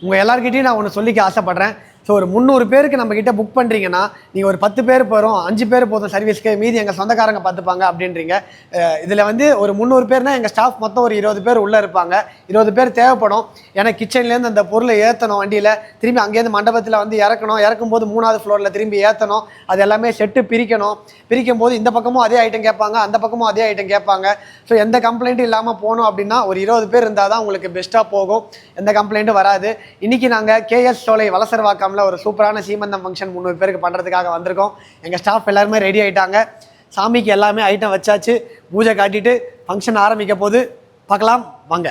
உங்கள் எல்லாருக்கிட்டையும் நான் ஒன்று சொல்லிக்க ஆசைப்பட்றேன். ஸோ ஒரு 300 பேருக்கு நம்மக்கிட்ட புக் பண்ணுறீங்கன்னா நீங்கள் ஒரு 10 பேர் போகிறோம், 5 பேர் போதும் சர்வீஸ்க்கு, மீதி எங்கள் சொந்தக்காரங்க பார்த்துப்பாங்க அப்படின்றீங்க. இதில் வந்து ஒரு 300 பேர்னால் எங்கள் ஸ்டாஃப் மொத்தம் ஒரு 20 பேர் உள்ளே இருப்பாங்க. 20 பேர் தேவைப்படும். ஏன்னா கிச்சன்லேருந்து அந்த பொருளை ஏற்றணும், வண்டியில் திரும்பி அங்கேருந்து மண்டபத்தில் வந்து இறக்கணும், இறக்கும்போது 3வது ஃப்ளோரில் திரும்பி ஏற்றணும், அது எல்லாமே செட்டு பிரிக்கணும். பிரிக்கும் போது இந்த பக்கமும் அதே ஐட்டம் கேட்பாங்க, அந்த பக்கமும் அதே ஐட்டம் கேட்பாங்க. ஸோ எந்த கம்ப்ளைண்ட்டும் இல்லாமல் போகணும் அப்படின்னா ஒரு 20 பேர் இருந்தால் தான் உங்களுக்கு பெஸ்ட்டாக போகும், எந்த கம்ப்ளைண்ட்டும் வராது. இன்றைக்கி நாங்கள் கேஎஸ் சோலை வலசரவாக்கம் ஒரு சூப்பரான சீமந்தம் ஃபங்க்ஷன் 300 பேருக்கு பண்ணுறதுக்காக வந்திருக்கோம். எங்கள் ஸ்டாஃப் எல்லாருமே ரெடி ஆகிட்டாங்க. சாமிக்கு எல்லாமே ஐட்டம் வச்சாச்சு. பூஜை காட்டிட்டு ஃபங்க்ஷன் ஆரம்பிக்க போது பார்க்கலாம் வாங்க.